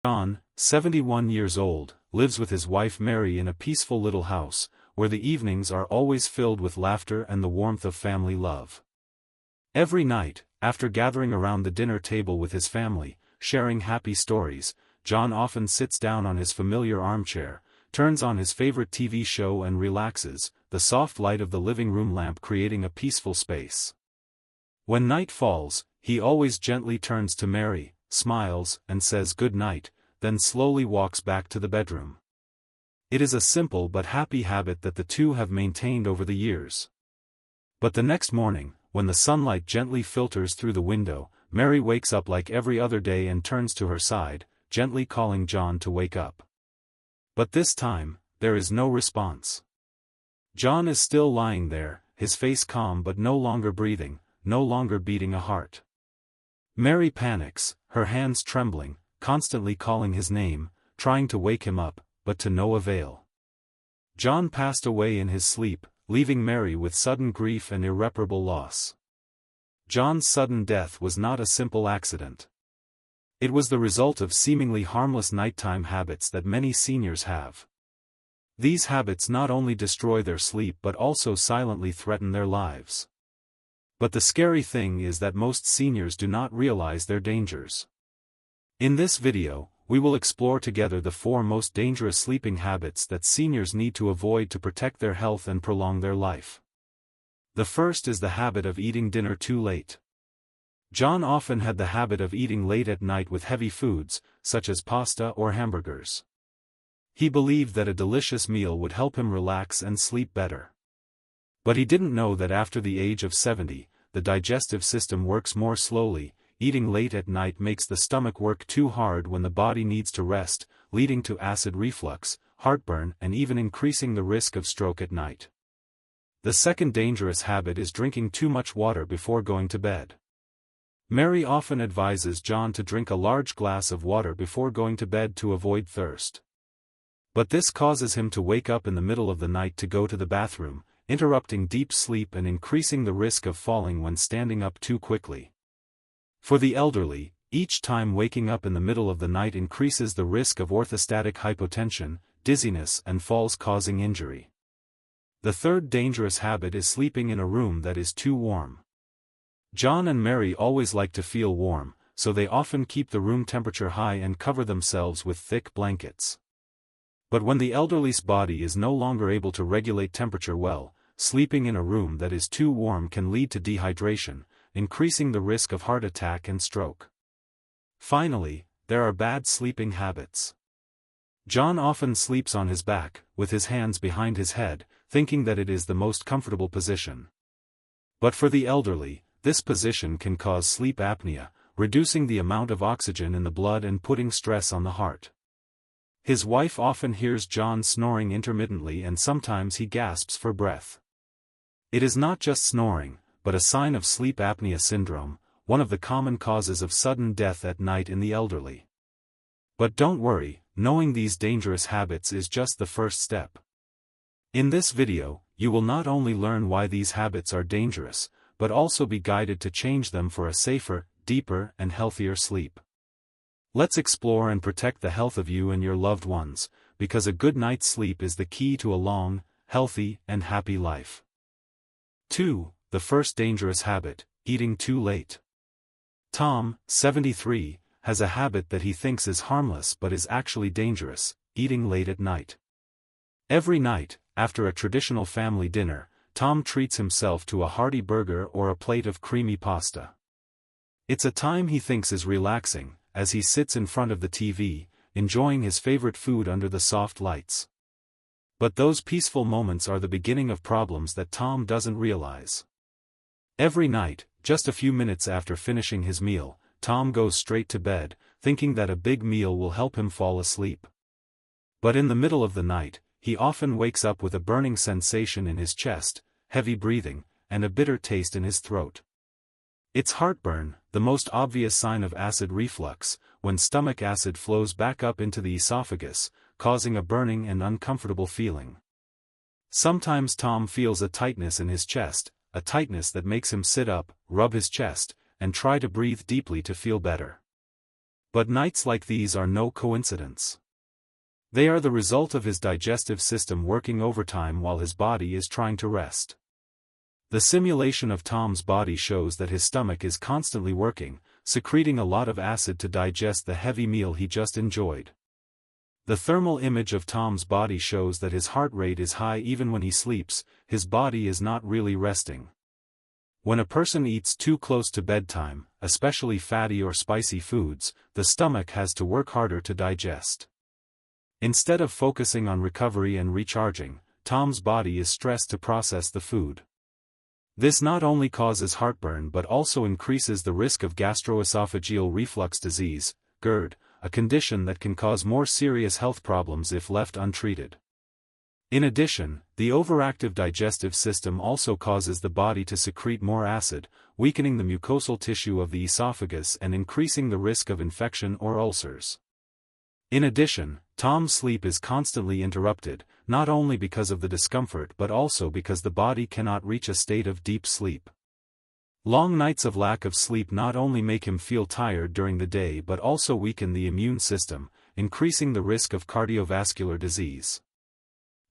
John, 71 years old, lives with his wife Mary in a peaceful little house, where the evenings are always filled with laughter and the warmth of family love. Every night, after gathering around the dinner table with his family, sharing happy stories, John often sits down on his familiar armchair, turns on his favorite TV show and relaxes, the soft light of the living room lamp creating a peaceful space. When night falls, he always gently turns to Mary, smiles, and says good night, then slowly walks back to the bedroom. It is a simple but happy habit that the two have maintained over the years. But the next morning, when the sunlight gently filters through the window, Mary wakes up like every other day and turns to her side, gently calling John to wake up. But this time, there is no response. John is still lying there, his face calm but no longer breathing, no longer beating a heart. Mary panics, her hands trembling, constantly calling his name, trying to wake him up, but to no avail. John passed away in his sleep, leaving Mary with sudden grief and irreparable loss. John's sudden death was not a simple accident. It was the result of seemingly harmless nighttime habits that many seniors have. These habits not only destroy their sleep but also silently threaten their lives. But the scary thing is that most seniors do not realize their dangers. In this video, we will explore together the 4 most dangerous sleeping habits that seniors need to avoid to protect their health and prolong their life. The first is the habit of eating dinner too late. John often had the habit of eating late at night with heavy foods, such as pasta or hamburgers. He believed that a delicious meal would help him relax and sleep better. But he didn't know that after the age of 70, the digestive system works more slowly. Eating late at night makes the stomach work too hard when the body needs to rest, leading to acid reflux, heartburn, and even increasing the risk of stroke at night. The second dangerous habit is drinking too much water before going to bed. Mary often advises John to drink a large glass of water before going to bed to avoid thirst. But this causes him to wake up in the middle of the night to go to the bathroom, interrupting deep sleep and increasing the risk of falling when standing up too quickly. For the elderly, each time waking up in the middle of the night increases the risk of orthostatic hypotension, dizziness, and falls causing injury. The third dangerous habit is sleeping in a room that is too warm. John and Mary always like to feel warm, so they often keep the room temperature high and cover themselves with thick blankets. But when the elderly's body is no longer able to regulate temperature well, sleeping in a room that is too warm can lead to dehydration, increasing the risk of heart attack and stroke. Finally, there are bad sleeping habits. John often sleeps on his back, with his hands behind his head, thinking that it is the most comfortable position. But for the elderly, this position can cause sleep apnea, reducing the amount of oxygen in the blood and putting stress on the heart. His wife often hears John snoring intermittently and sometimes he gasps for breath. It is not just snoring, but a sign of sleep apnea syndrome, one of the common causes of sudden death at night in the elderly. But don't worry, knowing these dangerous habits is just the first step. In this video, you will not only learn why these habits are dangerous, but also be guided to change them for a safer, deeper, and healthier sleep. Let's explore and protect the health of you and your loved ones, because a good night's sleep is the key to a long, healthy, and happy life. 2. The first dangerous habit, eating too late. Tom, 73, has a habit that he thinks is harmless but is actually dangerous, eating late at night. Every night, after a traditional family dinner, Tom treats himself to a hearty burger or a plate of creamy pasta. It's a time he thinks is relaxing, as he sits in front of the TV, enjoying his favorite food under the soft lights. But those peaceful moments are the beginning of problems that Tom doesn't realize. Every night, just a few minutes after finishing his meal, Tom goes straight to bed, thinking that a big meal will help him fall asleep. But in the middle of the night, he often wakes up with a burning sensation in his chest, heavy breathing, and a bitter taste in his throat. It's heartburn, the most obvious sign of acid reflux, when stomach acid flows back up into the esophagus, causing a burning and uncomfortable feeling. Sometimes Tom feels a tightness in his chest, a tightness that makes him sit up, rub his chest, and try to breathe deeply to feel better. But nights like these are no coincidence. They are the result of his digestive system working overtime while his body is trying to rest. The simulation of Tom's body shows that his stomach is constantly working, secreting a lot of acid to digest the heavy meal he just enjoyed. The thermal image of Tom's body shows that his heart rate is high even when he sleeps. His body is not really resting. When a person eats too close to bedtime, especially fatty or spicy foods, the stomach has to work harder to digest. Instead of focusing on recovery and recharging, Tom's body is stressed to process the food. This not only causes heartburn but also increases the risk of gastroesophageal reflux disease, GERD, a condition that can cause more serious health problems if left untreated. In addition, the overactive digestive system also causes the body to secrete more acid, weakening the mucosal tissue of the esophagus and increasing the risk of infection or ulcers. In addition, Tom's sleep is constantly interrupted, not only because of the discomfort but also because the body cannot reach a state of deep sleep. Long nights of lack of sleep not only make him feel tired during the day but also weaken the immune system, increasing the risk of cardiovascular disease.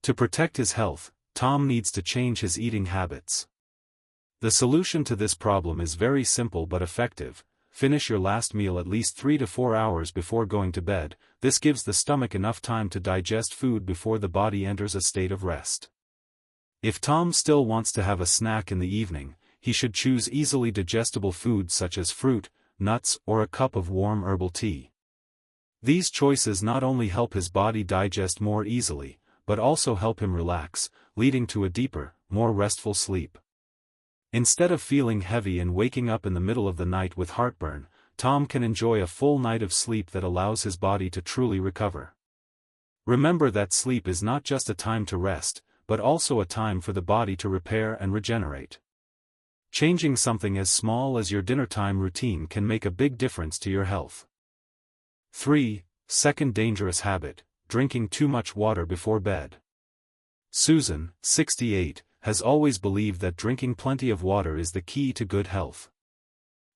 To protect his health, Tom needs to change his eating habits. The solution to this problem is very simple but effective. Finish your last meal at least 3 to 4 hours before going to bed. This gives the stomach enough time to digest food before the body enters a state of rest. If Tom still wants to have a snack in the evening, he should choose easily digestible foods such as fruit, nuts, or a cup of warm herbal tea. These choices not only help his body digest more easily, but also help him relax, leading to a deeper, more restful sleep. Instead of feeling heavy and waking up in the middle of the night with heartburn, Tom can enjoy a full night of sleep that allows his body to truly recover. Remember that sleep is not just a time to rest, but also a time for the body to repair and regenerate. Changing something as small as your dinner time routine can make a big difference to your health. 3. Second dangerous habit: drinking too much water before bed. Susan, 68, has always believed that drinking plenty of water is the key to good health.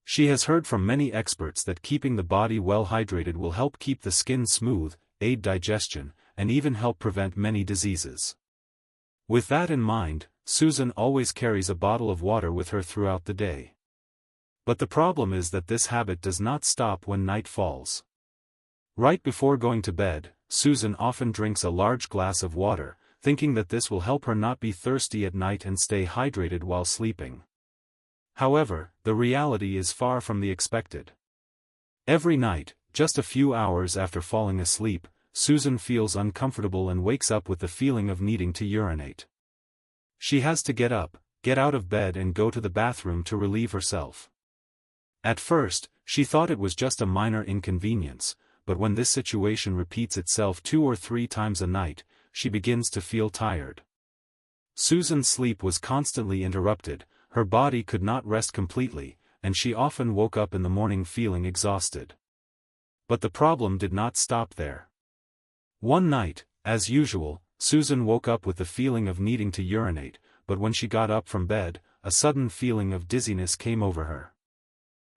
She has heard from many experts that keeping the body well hydrated will help keep the skin smooth, aid digestion, and even help prevent many diseases. With that in mind, Susan always carries a bottle of water with her throughout the day. But the problem is that this habit does not stop when night falls. Right before going to bed, Susan often drinks a large glass of water, thinking that this will help her not be thirsty at night and stay hydrated while sleeping. However, the reality is far from the expected. Every night, just a few hours after falling asleep, Susan feels uncomfortable and wakes up with the feeling of needing to urinate. She has to get up, get out of bed and go to the bathroom to relieve herself. At first, she thought it was just a minor inconvenience, but when this situation repeats itself 2 or 3 times a night, she begins to feel tired. Susan's sleep was constantly interrupted, her body could not rest completely, and she often woke up in the morning feeling exhausted. But the problem did not stop there. One night, as usual, Susan woke up with the feeling of needing to urinate, but when she got up from bed, a sudden feeling of dizziness came over her.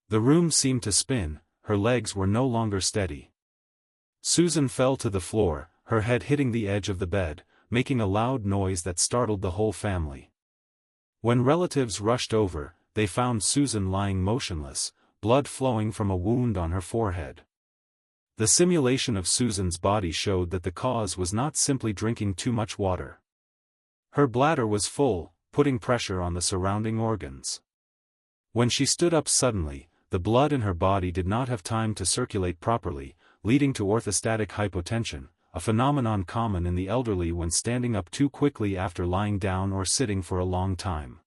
The room seemed to spin, her legs were no longer steady. Susan fell to the floor, her head hitting the edge of the bed, making a loud noise that startled the whole family. When relatives rushed over, they found Susan lying motionless, blood flowing from a wound on her forehead. The simulation of Susan's body showed that the cause was not simply drinking too much water. Her bladder was full, putting pressure on the surrounding organs. When she stood up suddenly, the blood in her body did not have time to circulate properly, leading to orthostatic hypotension, a phenomenon common in the elderly when standing up too quickly after lying down or sitting for a long time.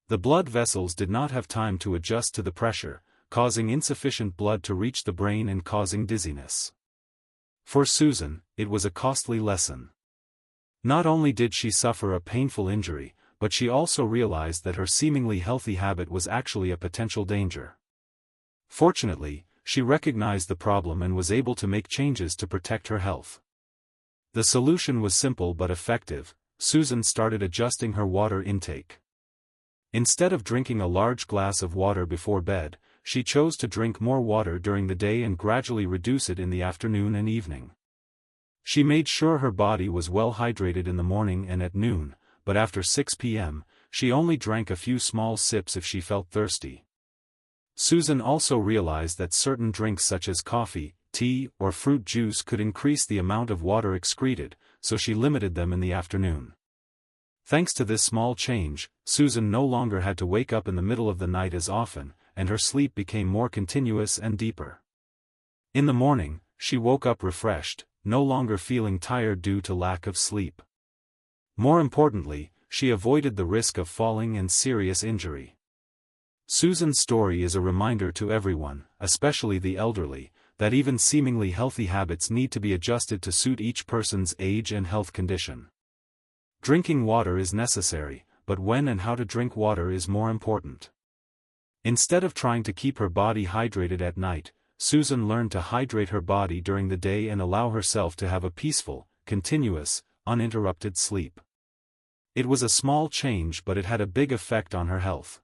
The blood vessels did not have time to adjust to the pressure, causing insufficient blood to reach the brain and causing dizziness. For Susan, it was a costly lesson. Not only did she suffer a painful injury, but she also realized that her seemingly healthy habit was actually a potential danger. Fortunately, she recognized the problem and was able to make changes to protect her health. The solution was simple but effective. Susan started adjusting her water intake. Instead of drinking a large glass of water before bed, she chose to drink more water during the day and gradually reduce it in the afternoon and evening. She made sure her body was well hydrated in the morning and at noon, but after 6 p.m., she only drank a few small sips if she felt thirsty. Susan also realized that certain drinks such as coffee, tea, or fruit juice could increase the amount of water excreted, so she limited them in the afternoon. Thanks to this small change, Susan no longer had to wake up in the middle of the night as often, and her sleep became more continuous and deeper. In the morning, she woke up refreshed, no longer feeling tired due to lack of sleep. More importantly, she avoided the risk of falling and serious injury. Susan's story is a reminder to everyone, especially the elderly, that even seemingly healthy habits need to be adjusted to suit each person's age and health condition. Drinking water is necessary, but when and how to drink water is more important. Instead of trying to keep her body hydrated at night, Susan learned to hydrate her body during the day and allow herself to have a peaceful, continuous, uninterrupted sleep. It was a small change, but it had a big effect on her health.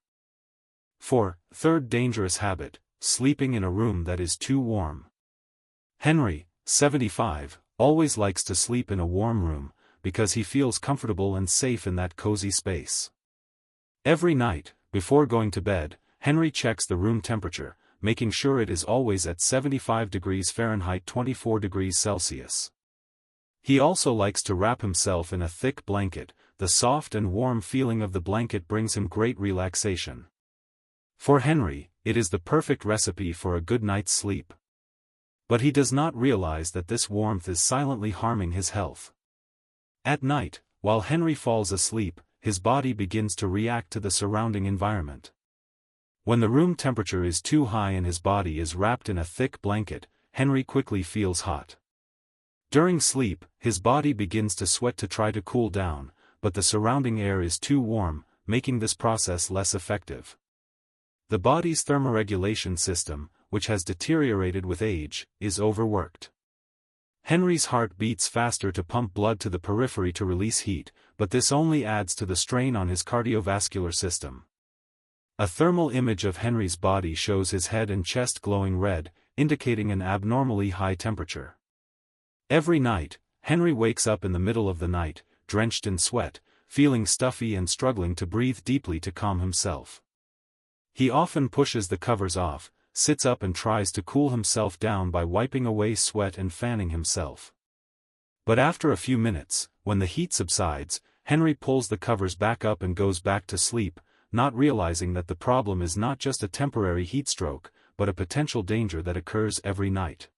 4. Third dangerous habit: sleeping in a room that is too warm. Henry, 75, always likes to sleep in a warm room, because he feels comfortable and safe in that cozy space. Every night, before going to bed, Henry checks the room temperature, making sure it is always at 75 degrees Fahrenheit 24 degrees Celsius. He also likes to wrap himself in a thick blanket. The soft and warm feeling of the blanket brings him great relaxation. For Henry, it is the perfect recipe for a good night's sleep. But he does not realize that this warmth is silently harming his health. At night, while Henry falls asleep, his body begins to react to the surrounding environment. When the room temperature is too high and his body is wrapped in a thick blanket, Henry quickly feels hot. During sleep, his body begins to sweat to try to cool down, but the surrounding air is too warm, making this process less effective. The body's thermoregulation system, which has deteriorated with age, is overworked. Henry's heart beats faster to pump blood to the periphery to release heat, but this only adds to the strain on his cardiovascular system. A thermal image of Henry's body shows his head and chest glowing red, indicating an abnormally high temperature. Every night, Henry wakes up in the middle of the night, drenched in sweat, feeling stuffy and struggling to breathe deeply to calm himself. He often pushes the covers off, sits up and tries to cool himself down by wiping away sweat and fanning himself. But after a few minutes, when the heat subsides, Henry pulls the covers back up and goes back to sleep, not realizing that the problem is not just a temporary heat stroke, but a potential danger that occurs every night.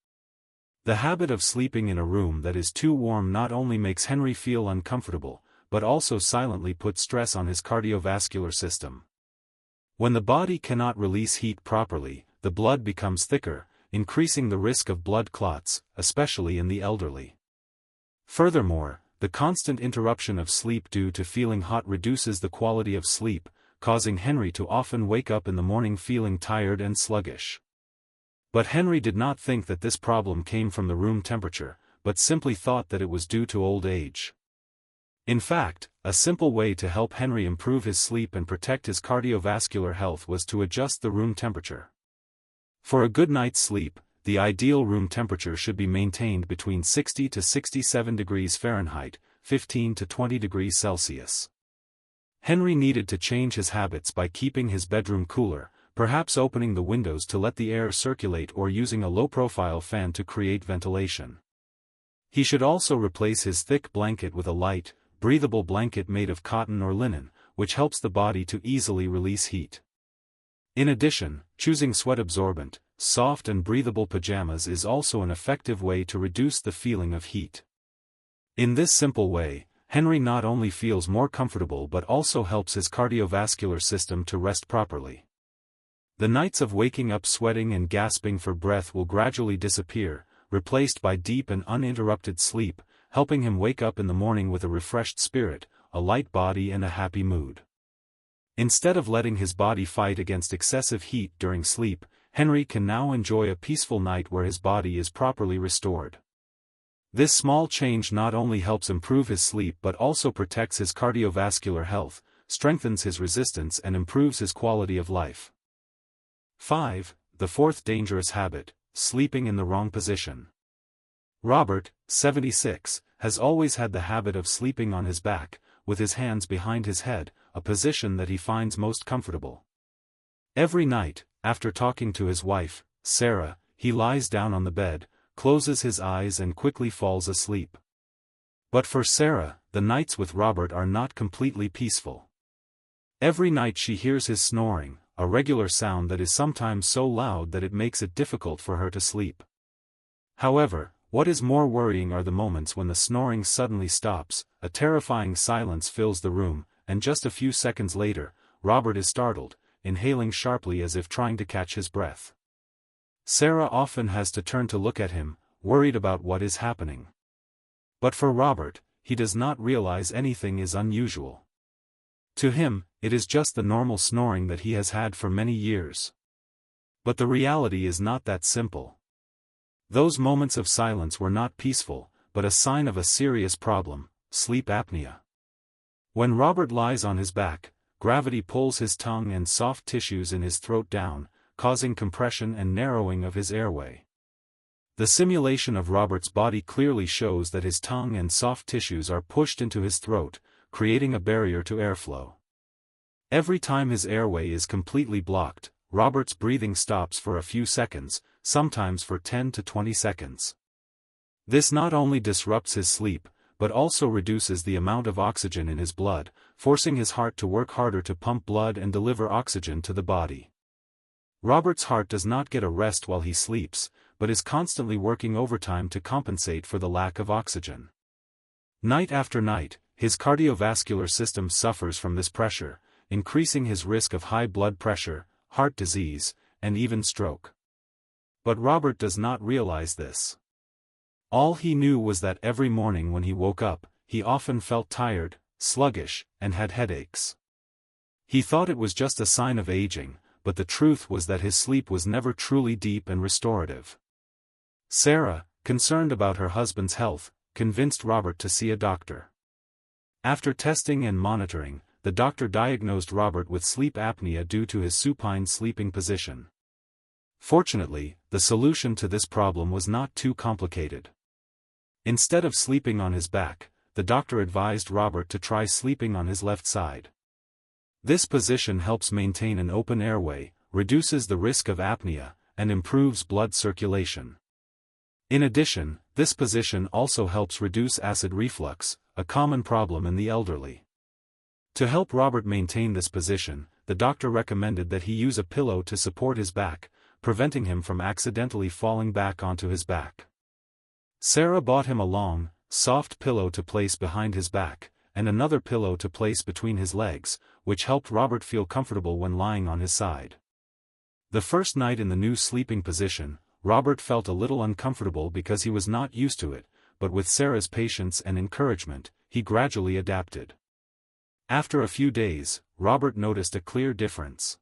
The habit of sleeping in a room that is too warm not only makes Henry feel uncomfortable, but also silently puts stress on his cardiovascular system. When the body cannot release heat properly, the blood becomes thicker, increasing the risk of blood clots, especially in the elderly. Furthermore, the constant interruption of sleep due to feeling hot reduces the quality of sleep, causing Henry to often wake up in the morning feeling tired and sluggish. But Henry did not think that this problem came from the room temperature, but simply thought that it was due to old age. In fact, a simple way to help Henry improve his sleep and protect his cardiovascular health was to adjust the room temperature. For a good night's sleep, the ideal room temperature should be maintained between 60 to 67 degrees Fahrenheit, 15 to 20 degrees Celsius. Henry needed to change his habits by keeping his bedroom cooler, perhaps opening the windows to let the air circulate or using a low-profile fan to create ventilation. He should also replace his thick blanket with a light, breathable blanket made of cotton or linen, which helps the body to easily release heat. In addition, choosing sweat-absorbent, soft and breathable pajamas is also an effective way to reduce the feeling of heat. In this simple way, Henry not only feels more comfortable but also helps his cardiovascular system to rest properly. The nights of waking up sweating and gasping for breath will gradually disappear, replaced by deep and uninterrupted sleep, helping him wake up in the morning with a refreshed spirit, a light body and a happy mood. Instead of letting his body fight against excessive heat during sleep, Henry can now enjoy a peaceful night where his body is properly restored. This small change not only helps improve his sleep but also protects his cardiovascular health, strengthens his resistance and improves his quality of life. 5. The fourth dangerous habit, sleeping in the wrong position. Robert, 76, has always had the habit of sleeping on his back, with his hands behind his head, a position that he finds most comfortable. Every night, after talking to his wife, Sarah, he lies down on the bed, closes his eyes and quickly falls asleep. But for Sarah, the nights with Robert are not completely peaceful. Every night she hears his snoring, a regular sound that is sometimes so loud that it makes it difficult for her to sleep. However, what is more worrying are the moments when the snoring suddenly stops, a terrifying silence fills the room, and just a few seconds later, Robert is startled, inhaling sharply as if trying to catch his breath. Sarah often has to turn to look at him, worried about what is happening. But for Robert, he does not realize anything is unusual. To him, it is just the normal snoring that he has had for many years. But the reality is not that simple. Those moments of silence were not peaceful, but a sign of a serious problem, sleep apnea. When Robert lies on his back, gravity pulls his tongue and soft tissues in his throat down, causing compression and narrowing of his airway. The simulation of Robert's body clearly shows that his tongue and soft tissues are pushed into his throat, creating a barrier to airflow. Every time his airway is completely blocked, Robert's breathing stops for a few seconds, sometimes for 10 to 20 seconds. This not only disrupts his sleep, but also reduces the amount of oxygen in his blood, forcing his heart to work harder to pump blood and deliver oxygen to the body. Robert's heart does not get a rest while he sleeps, but is constantly working overtime to compensate for the lack of oxygen. Night after night, his cardiovascular system suffers from this pressure, increasing his risk of high blood pressure, heart disease, and even stroke. But Robert does not realize this. All he knew was that every morning when he woke up, he often felt tired, sluggish, and had headaches. He thought it was just a sign of aging, but the truth was that his sleep was never truly deep and restorative. Sarah, concerned about her husband's health, convinced Robert to see a doctor. After testing and monitoring, the doctor diagnosed Robert with sleep apnea due to his supine sleeping position. Fortunately, the solution to this problem was not too complicated. Instead of sleeping on his back, the doctor advised Robert to try sleeping on his left side. This position helps maintain an open airway, reduces the risk of apnea, and improves blood circulation. In addition, this position also helps reduce acid reflux, a common problem in the elderly. To help Robert maintain this position, the doctor recommended that he use a pillow to support his back, preventing him from accidentally falling back onto his back. Sarah bought him a long, soft pillow to place behind his back, and another pillow to place between his legs, which helped Robert feel comfortable when lying on his side. The first night in the new sleeping position, Robert felt a little uncomfortable because he was not used to it, but with Sarah's patience and encouragement, he gradually adapted. After a few days, Robert noticed a clear difference.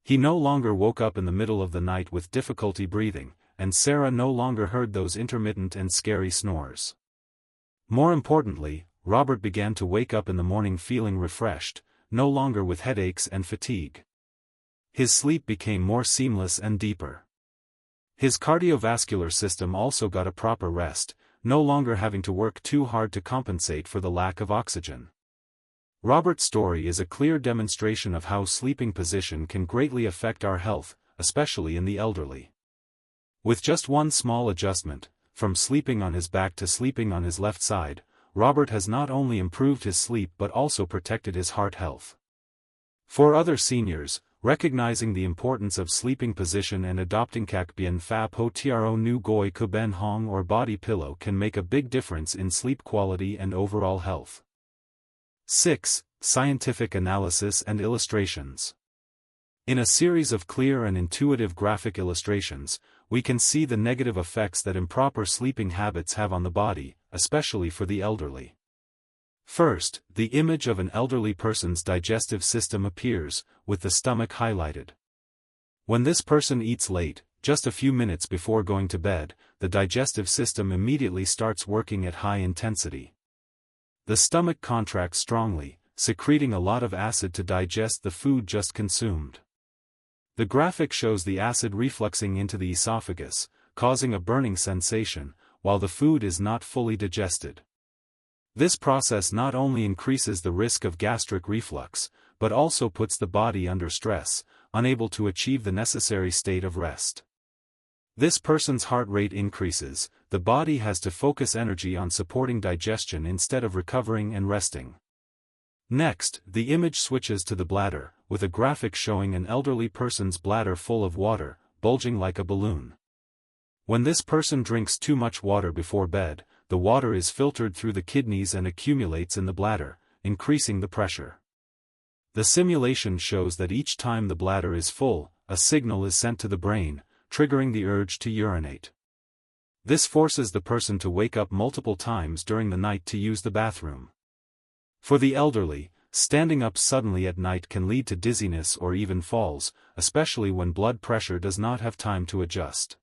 He no longer woke up in the middle of the night with difficulty breathing, and Sarah no longer heard those intermittent and scary snores. More importantly, Robert began to wake up in the morning feeling refreshed, no longer with headaches and fatigue. His sleep became more seamless and deeper. His cardiovascular system also got a proper rest, no longer having to work too hard to compensate for the lack of oxygen. Robert's story is a clear demonstration of how sleeping position can greatly affect our health, especially in the elderly. With just one small adjustment, from sleeping on his back to sleeping on his left side, Robert has not only improved his sleep but also protected his heart health. For other seniors, recognizing the importance of sleeping position and adopting kak bien phap ho tro nu goi kuben hong or body pillow can make a big difference in sleep quality and overall health. 6. Scientific analysis and illustrations. In a series of clear and intuitive graphic illustrations, we can see the negative effects that improper sleeping habits have on the body, especially for the elderly. First, the image of an elderly person's digestive system appears, with the stomach highlighted. When this person eats late, just a few minutes before going to bed, the digestive system immediately starts working at high intensity. The stomach contracts strongly, secreting a lot of acid to digest the food just consumed. The graphic shows the acid refluxing into the esophagus, causing a burning sensation, while the food is not fully digested. This process not only increases the risk of gastric reflux, but also puts the body under stress, unable to achieve the necessary state of rest. This person's heart rate increases, the body has to focus energy on supporting digestion instead of recovering and resting. Next, the image switches to the bladder, with a graphic showing an elderly person's bladder full of water, bulging like a balloon. When this person drinks too much water before bed, the water is filtered through the kidneys and accumulates in the bladder, increasing the pressure. The simulation shows that each time the bladder is full, a signal is sent to the brain, triggering the urge to urinate. This forces the person to wake up multiple times during the night to use the bathroom. For the elderly, standing up suddenly at night can lead to dizziness or even falls, especially when blood pressure does not have time to adjust.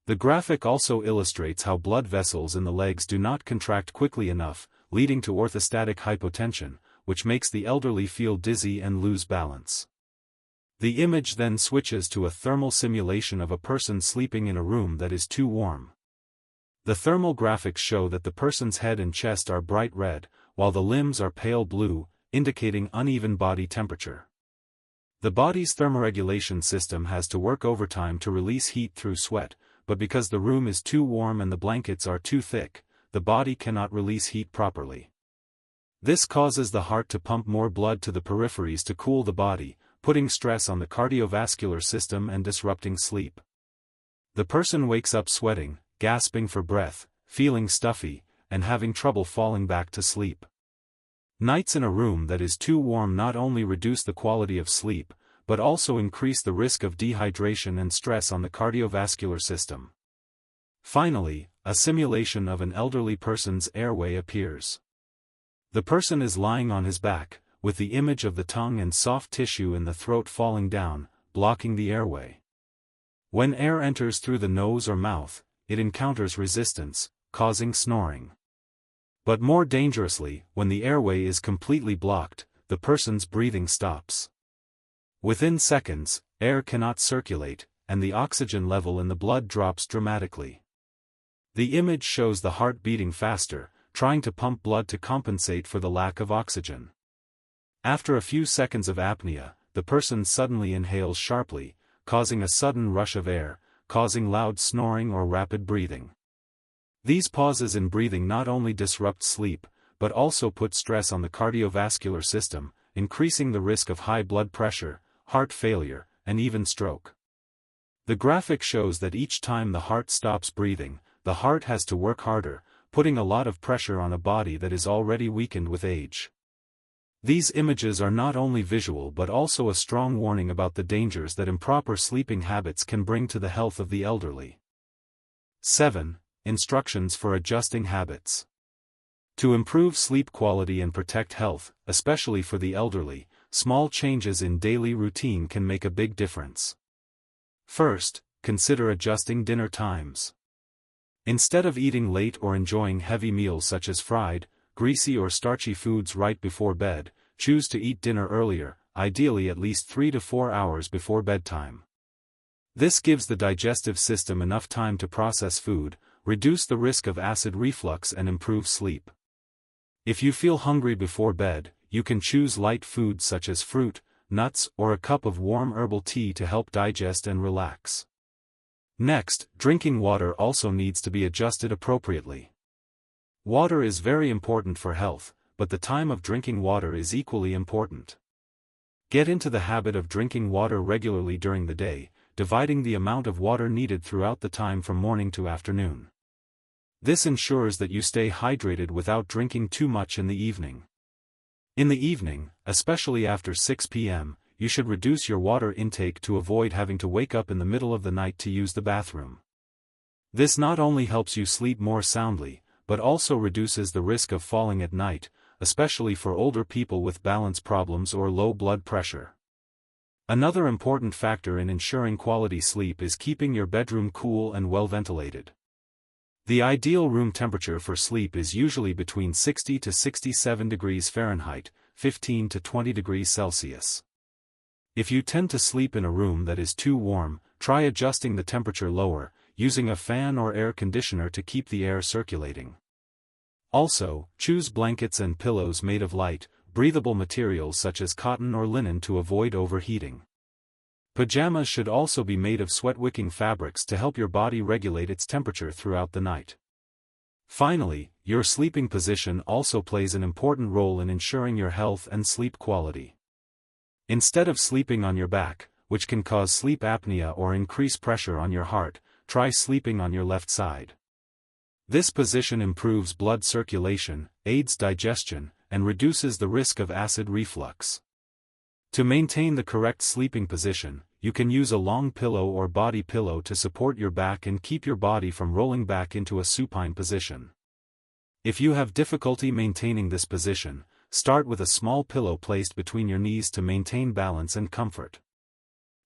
The graphic also illustrates how blood vessels in the legs do not contract quickly enough, leading to orthostatic hypotension, which makes the elderly feel dizzy and lose balance. The image then switches to a thermal simulation of a person sleeping in a room that is too warm. The thermal graphics show that the person's head and chest are bright red, while the limbs are pale blue, indicating uneven body temperature. The body's thermoregulation system has to work overtime to release heat through sweat, but because the room is too warm and the blankets are too thick, the body cannot release heat properly. This causes the heart to pump more blood to the peripheries to cool the body, putting stress on the cardiovascular system and disrupting sleep. The person wakes up sweating, gasping for breath, feeling stuffy, and having trouble falling back to sleep. Nights in a room that is too warm not only reduce the quality of sleep, but also increase the risk of dehydration and stress on the cardiovascular system. Finally, a simulation of an elderly person's airway appears. The person is lying on his back, with the image of the tongue and soft tissue in the throat falling down, blocking the airway. When air enters through the nose or mouth, it encounters resistance, causing snoring. But more dangerously, when the airway is completely blocked, the person's breathing stops. Within seconds, air cannot circulate, and the oxygen level in the blood drops dramatically. The image shows the heart beating faster, trying to pump blood to compensate for the lack of oxygen. After a few seconds of apnea, the person suddenly inhales sharply, causing a sudden rush of air, causing loud snoring or rapid breathing. These pauses in breathing not only disrupt sleep, but also put stress on the cardiovascular system, increasing the risk of high blood pressure, heart failure, and even stroke. The graphic shows that each time the heart stops breathing, the heart has to work harder, putting a lot of pressure on a body that is already weakened with age. These images are not only visual but also a strong warning about the dangers that improper sleeping habits can bring to the health of the elderly. 7. Instructions for adjusting habits. To improve sleep quality and protect health, especially for the elderly, small changes in daily routine can make a big difference. First, consider adjusting dinner times. Instead of eating late or enjoying heavy meals such as fried, greasy or starchy foods right before bed, choose to eat dinner earlier, ideally at least 3 to 4 hours before bedtime. This gives the digestive system enough time to process food, reduce the risk of acid reflux and improve sleep. If you feel hungry before bed, you can choose light foods such as fruit, nuts, or a cup of warm herbal tea to help digest and relax. Next, drinking water also needs to be adjusted appropriately. Water is very important for health, but the time of drinking water is equally important. Get into the habit of drinking water regularly during the day, dividing the amount of water needed throughout the time from morning to afternoon. This ensures that you stay hydrated without drinking too much in the evening. In the evening, especially after 6 p.m., you should reduce your water intake to avoid having to wake up in the middle of the night to use the bathroom. This not only helps you sleep more soundly, but also reduces the risk of falling at night, especially for older people with balance problems or low blood pressure. Another important factor in ensuring quality sleep is keeping your bedroom cool and well ventilated. The ideal room temperature for sleep is usually between 60 to 67 degrees Fahrenheit, 15 to 20 degrees Celsius. If you tend to sleep in a room that is too warm, try adjusting the temperature lower, using a fan or air conditioner to keep the air circulating. Also, choose blankets and pillows made of light, breathable materials such as cotton or linen to avoid overheating. Pajamas should also be made of sweat-wicking fabrics to help your body regulate its temperature throughout the night. Finally, your sleeping position also plays an important role in ensuring your health and sleep quality. Instead of sleeping on your back, which can cause sleep apnea or increase pressure on your heart, try sleeping on your left side. This position improves blood circulation, aids digestion, and reduces the risk of acid reflux. To maintain the correct sleeping position, you can use a long pillow or body pillow to support your back and keep your body from rolling back into a supine position. If you have difficulty maintaining this position, start with a small pillow placed between your knees to maintain balance and comfort.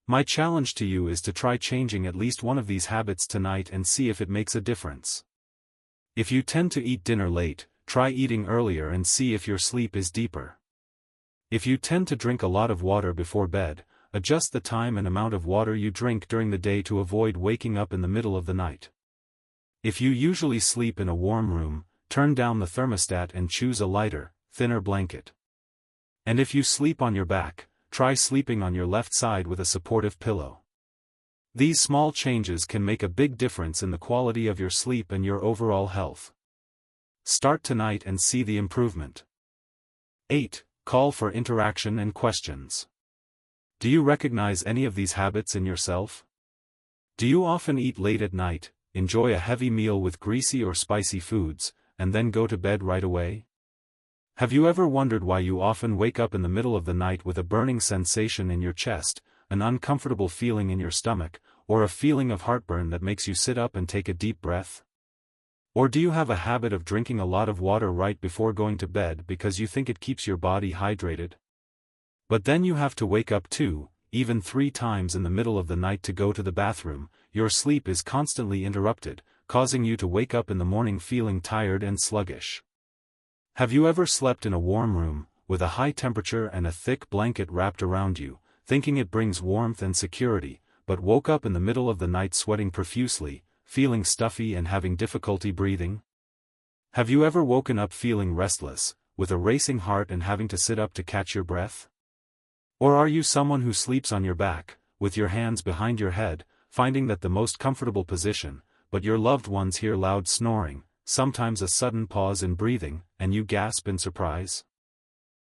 My challenge to you is to try changing at least one of these habits tonight and see if it makes a difference. If you tend to eat dinner late, try eating earlier and see if your sleep is deeper. If you tend to drink a lot of water before bed, adjust the time and amount of water you drink during the day to avoid waking up in the middle of the night. If you usually sleep in a warm room, turn down the thermostat and choose a lighter, thinner blanket. And if you sleep on your back, try sleeping on your left side with a supportive pillow. These small changes can make a big difference in the quality of your sleep and your overall health. Start tonight and see the improvement. 8. Call for interaction and questions. Do you recognize any of these habits in yourself? Do you often eat late at night, enjoy a heavy meal with greasy or spicy foods, and then go to bed right away? Have you ever wondered why you often wake up in the middle of the night with a burning sensation in your chest, an uncomfortable feeling in your stomach, or a feeling of heartburn that makes you sit up and take a deep breath? Or do you have a habit of drinking a lot of water right before going to bed because you think it keeps your body hydrated? But then you have to wake up 2, even 3 times in the middle of the night to go to the bathroom. Your sleep is constantly interrupted, causing you to wake up in the morning feeling tired and sluggish. Have you ever slept in a warm room, with a high temperature and a thick blanket wrapped around you, thinking it brings warmth and security, but woke up in the middle of the night sweating profusely, feeling stuffy and having difficulty breathing? Have you ever woken up feeling restless, with a racing heart and having to sit up to catch your breath? Or are you someone who sleeps on your back, with your hands behind your head, finding that the most comfortable position, but your loved ones hear loud snoring, sometimes a sudden pause in breathing, and you gasp in surprise?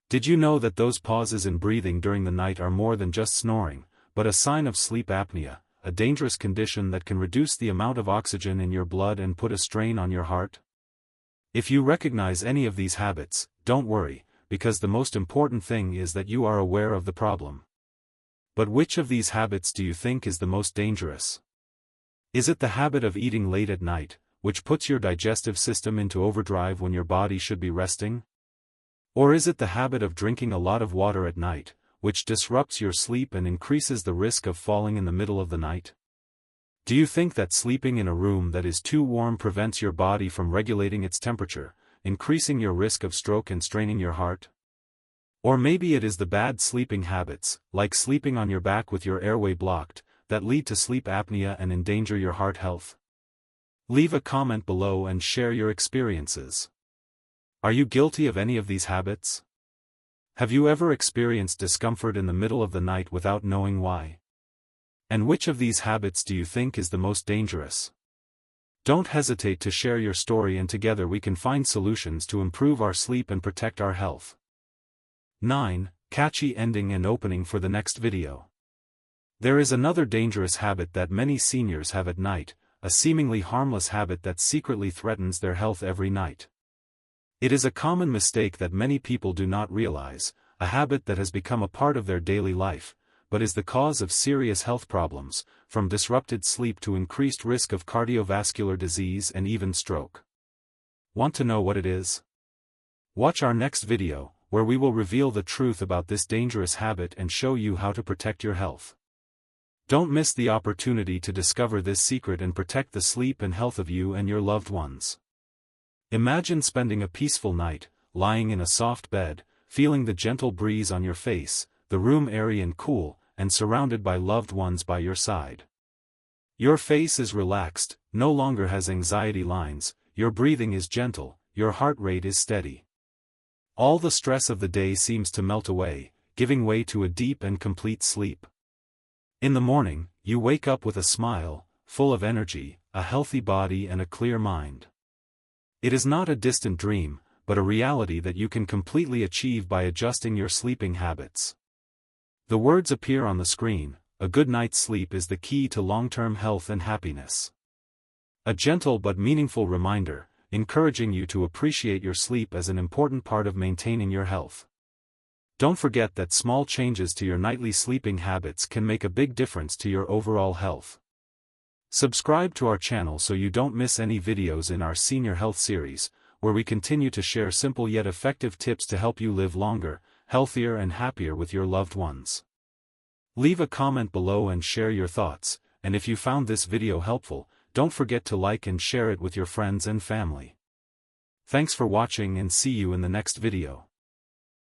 Did you know that those pauses in breathing during the night are more than just snoring, but a sign of sleep apnea, a dangerous condition that can reduce the amount of oxygen in your blood and put a strain on your heart? If you recognize any of these habits, don't worry, because the most important thing is that you are aware of the problem. But which of these habits do you think is the most dangerous? Is it the habit of eating late at night, which puts your digestive system into overdrive when your body should be resting? Or is it the habit of drinking a lot of water at night, which disrupts your sleep and increases the risk of falling in the middle of the night? Do you think that sleeping in a room that is too warm prevents your body from regulating its temperature, increasing your risk of stroke and straining your heart? Or maybe it is the bad sleeping habits, like sleeping on your back with your airway blocked, that lead to sleep apnea and endanger your heart health? Leave a comment below and share your experiences. Are you guilty of any of these habits? Have you ever experienced discomfort in the middle of the night without knowing why? And which of these habits do you think is the most dangerous? Don't hesitate to share your story, and together we can find solutions to improve our sleep and protect our health. 9. Catchy ending and opening for the next video. There is another dangerous habit that many seniors have at night, a seemingly harmless habit that secretly threatens their health every night. It is a common mistake that many people do not realize, a habit that has become a part of their daily life, but is the cause of serious health problems, from disrupted sleep to increased risk of cardiovascular disease and even stroke. Want to know what it is? Watch our next video, where we will reveal the truth about this dangerous habit and show you how to protect your health. Don't miss the opportunity to discover this secret and protect the sleep and health of you and your loved ones. Imagine spending a peaceful night, lying in a soft bed, feeling the gentle breeze on your face, the room airy and cool, and surrounded by loved ones by your side. Your face is relaxed, no longer has anxiety lines, your breathing is gentle, your heart rate is steady. All the stress of the day seems to melt away, giving way to a deep and complete sleep. In the morning, you wake up with a smile, full of energy, a healthy body and a clear mind. It is not a distant dream, but a reality that you can completely achieve by adjusting your sleeping habits. The words appear on the screen: a good night's sleep is the key to long-term health and happiness. A gentle but meaningful reminder, encouraging you to appreciate your sleep as an important part of maintaining your health. Don't forget that small changes to your nightly sleeping habits can make a big difference to your overall health. Subscribe to our channel so you don't miss any videos in our Senior Health series, where we continue to share simple yet effective tips to help you live longer, healthier and happier with your loved ones. Leave a comment below and share your thoughts, and if you found this video helpful, don't forget to like and share it with your friends and family. Thanks for watching and see you in the next video.